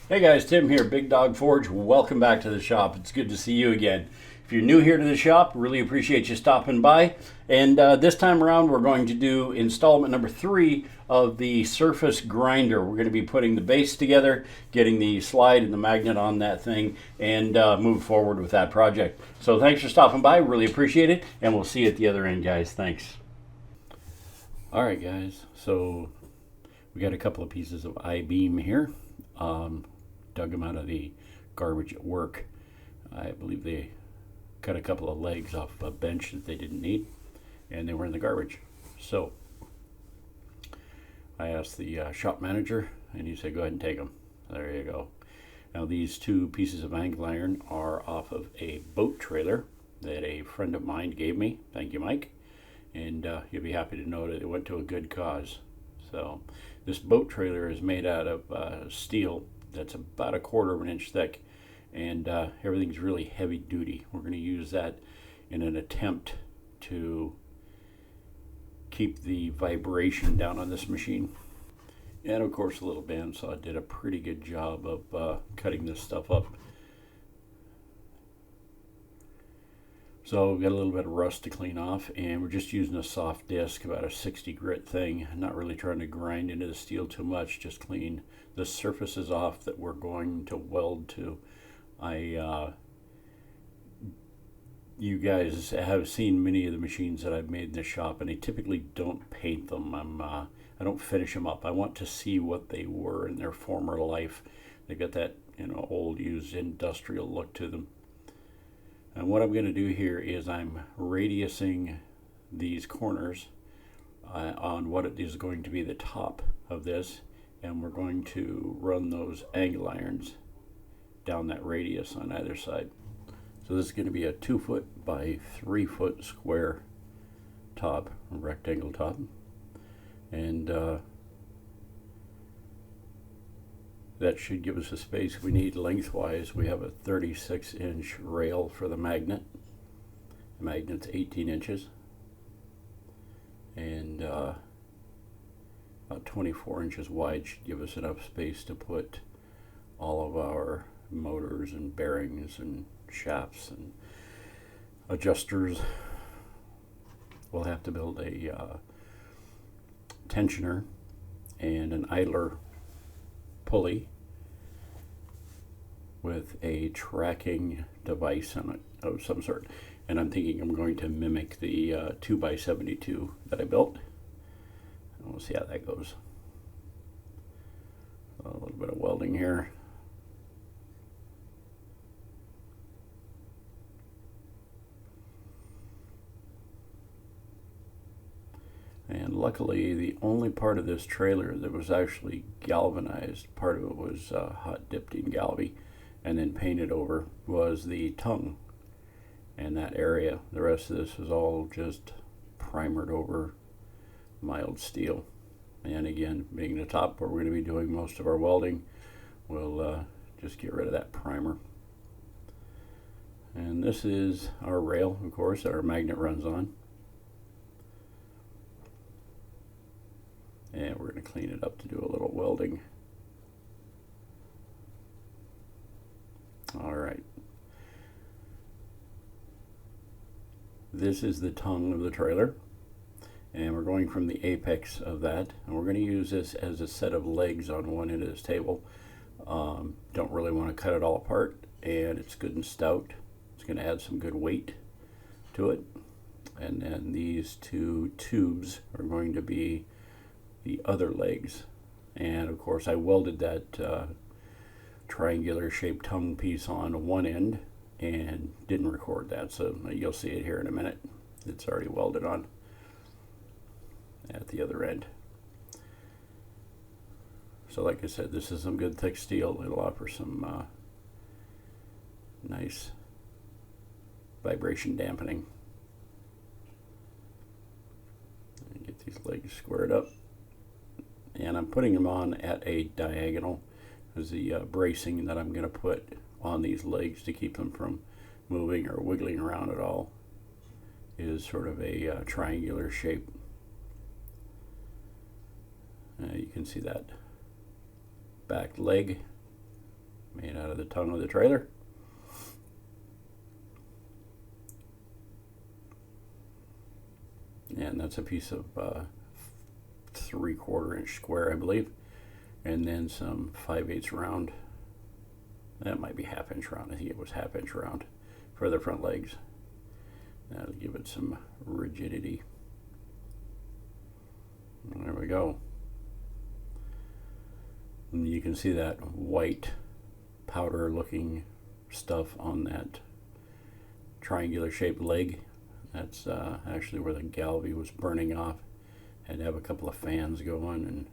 Hey guys, Tim here, Big Dog Forge. Welcome back to the shop. It's good to see you again. If you're new here to the shop, really appreciate you stopping by. And this time around, we're going to do installment number 3 of the surface grinder. We're going to be putting the base together, getting the slide and the magnet on that thing, and move forward with that project. So thanks for stopping by. Really appreciate it. And we'll see you at the other end, guys. Thanks. All right, guys. So we got a couple of pieces of I-beam here. Dug them out of the garbage at work. I believe they cut a couple of legs off a bench that they didn't need, and they were in the garbage. So I asked the shop manager, and he said, go ahead and take them. There you go. Now these two pieces of angle iron are off of a boat trailer that a friend of mine gave me. Thank you, Mike. And you'll be happy to know that it went to a good cause. So this boat trailer is made out of steel that's about 1/4 inch thick, and everything's really heavy duty. We're going to use that in an attempt to keep the vibration down on this machine. And of course, the little bandsaw did a pretty good job of cutting this stuff up. So we've got a little bit of rust to clean off, and we're just using a soft disc, about a 60 grit thing. Not really trying to grind into the steel too much, just clean the surfaces off that we're going to weld to. You guys have seen many of the machines that I've made in the shop, and I typically don't paint them. I don't finish them up. I want to see what they were in their former life. They got that, old used industrial look to them. And what I'm going to do here is I'm radiusing these corners on what it is going to be the top of this, and we're going to run those angle irons down that radius on either side. So this is going to be a 2 foot by 3 foot square top, a rectangle top, and that should give us the space we need lengthwise. We have a 36-inch rail for the magnet. The magnet's 18 inches. And about 24 inches wide should give us enough space to put all of our motors and bearings and shafts and adjusters. We'll have to build a tensioner and an idler pulley with a tracking device on it of some sort, and I'm thinking I'm going to mimic the 2x72 that I built, and we'll see how that goes. A little bit of welding here. And luckily, the only part of this trailer that was actually galvanized, part of it was hot dipped in galvy and then painted over, was the tongue and that area. The rest of this is all just primered over mild steel. And again, being the top where we're going to be doing most of our welding, we'll just get rid of that primer. And this is our rail, of course, that our magnet runs on. And we're going to clean it up to do a little welding. All right. This is the tongue of the trailer, and we're going from the apex of that, and we're going to use this as a set of legs on one end of this table. Don't really want to cut it all apart, and it's good and stout. It's going to add some good weight to it. And then these two tubes are going to be the other legs, and of course I welded that triangular shaped tongue piece on one end and didn't record that, so you'll see it here in a minute. It's already welded on at the other end. So like I said, this is some good thick steel. It'll offer some nice vibration dampening. And get these legs squared up. And I'm putting them on at a diagonal, as the bracing that I'm going to put on these legs to keep them from moving or wiggling around at all is sort of a triangular shape. You can see that back leg made out of the tongue of the trailer. And that's a piece of 3/4 inch square, I believe. And then some 5/8 round. That might be 1/2 inch round. I think it was 1/2 inch round for the front legs. That'll give it some rigidity. There we go. And you can see that white powder looking stuff on that triangular shaped leg. That's actually where the galvy was burning off. Had to have a couple of fans going and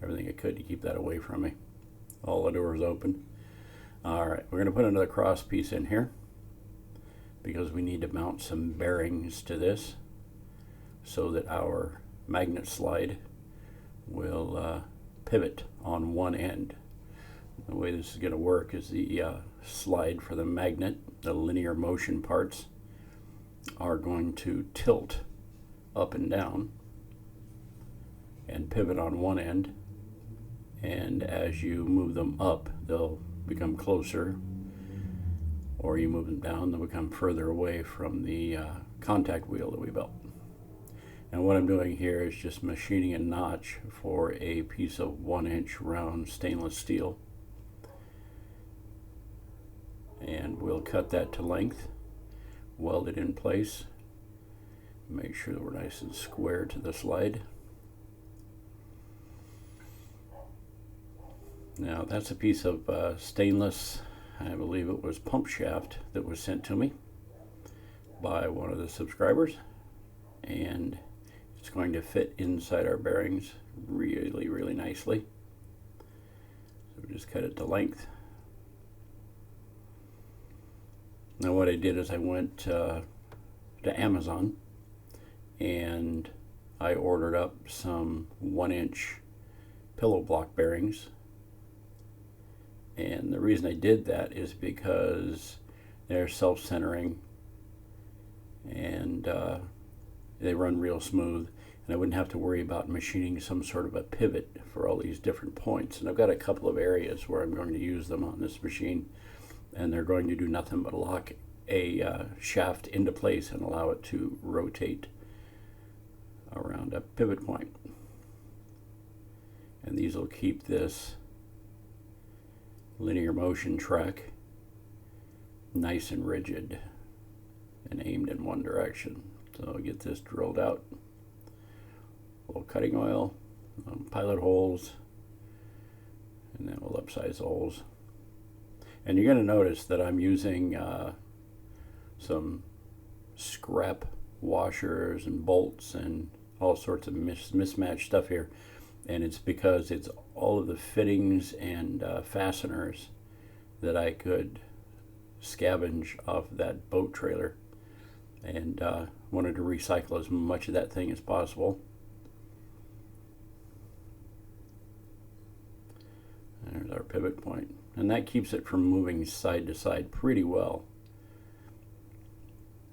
everything I could to keep that away from me. All the doors open. Alright, we're going to put another cross piece in here because we need to mount some bearings to this so that our magnet slide will pivot on one end. The way this is going to work is the slide for the magnet, the linear motion parts, are going to tilt up and down and pivot on one end, and as you move them up they'll become closer, or you move them down they'll become further away from the contact wheel that we built. And what I'm doing here is just machining a notch for a piece of 1 inch round stainless steel, and we'll cut that to length, weld it in place, make sure that we're nice and square to the slide. Now that's a piece of stainless, I believe it was pump shaft, that was sent to me by one of the subscribers, and it's going to fit inside our bearings really nicely. So we just cut it to length. Now what I did is I went to Amazon and I ordered up some 1 inch pillow block bearings. And the reason I did that is because they're self-centering and they run real smooth, and I wouldn't have to worry about machining some sort of a pivot for all these different points. And I've got a couple of areas where I'm going to use them on this machine, and they're going to do nothing but lock a shaft into place and allow it to rotate around a pivot point. And these will keep this linear motion track nice and rigid and aimed in one direction. So I'll get this drilled out. A little cutting oil, pilot holes, and then we'll upsize the holes. And you're going to notice that I'm using some scrap washers and bolts and all sorts of mismatched stuff here. And it's because it's all of the fittings and fasteners that I could scavenge off that boat trailer, and wanted to recycle as much of that thing as possible. There's our pivot point, and that keeps it from moving side to side pretty well.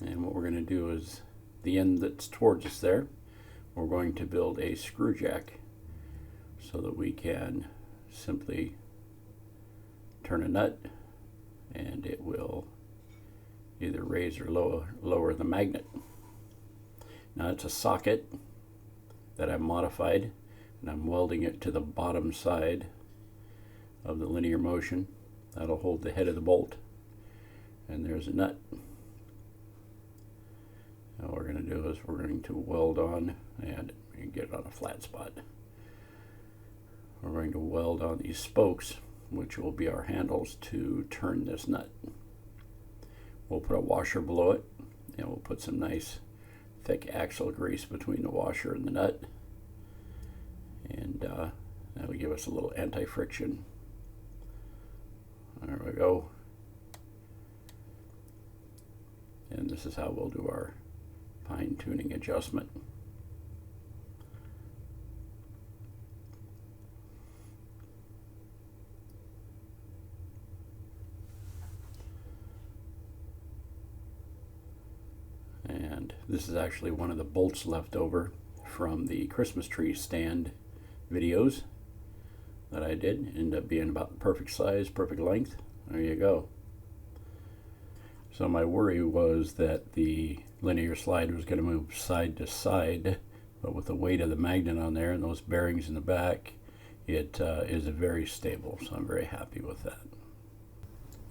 And what we're going to do is the end that's towards us there, we're going to build a screw jack so that we can simply turn a nut and it will either raise or lower the magnet. Now it's a socket that I've modified, and I'm welding it to the bottom side of the linear motion. That'll hold the head of the bolt, and there's a nut. Now what we're going to do is we're going to weld on, and we can get it on a flat spot. We're going to weld on these spokes, which will be our handles to turn this nut. We'll put a washer below it, and we'll put some nice thick axle grease between the washer and the nut, and that'll give us a little anti-friction. There we go. And this is how we'll do our fine-tuning adjustment. And this is actually one of the bolts left over from the Christmas tree stand videos. that I did. Ended up being about the perfect size, perfect length. There you go. So my worry was that the linear slide was going to move side to side, but with the weight of the magnet on there and those bearings in the back, it is very stable, so I'm very happy with that.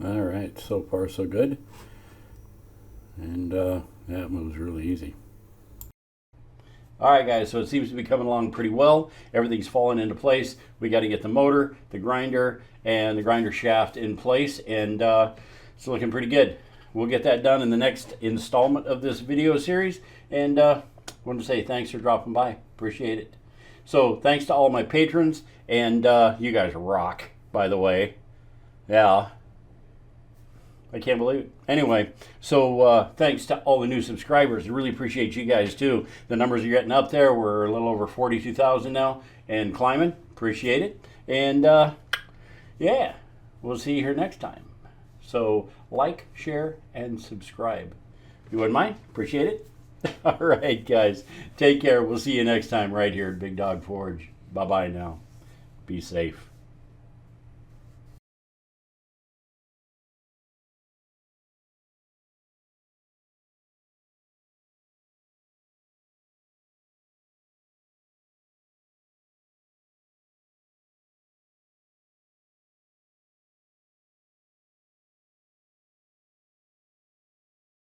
All right, so far so good. And that moves really easy. All right, guys, so it seems to be coming along pretty well. Everything's falling into place. We got to get the motor, the grinder, and the grinder shaft in place, and it's looking pretty good. We'll get that done in the next installment of this video series, and I wanted to say thanks for dropping by. Appreciate it. So thanks to all my patrons, and you guys rock, by the way. Yeah. I can't believe it. Anyway, so thanks to all the new subscribers. I really appreciate you guys, too. The numbers are getting up there. We're a little over 42,000 now and climbing. Appreciate it. And, yeah, we'll see you here next time. So like, share, and subscribe. If you wouldn't mind, appreciate it. All right, guys. Take care. We'll see you next time right here at Big Dog Forge. Bye-bye now. Be safe.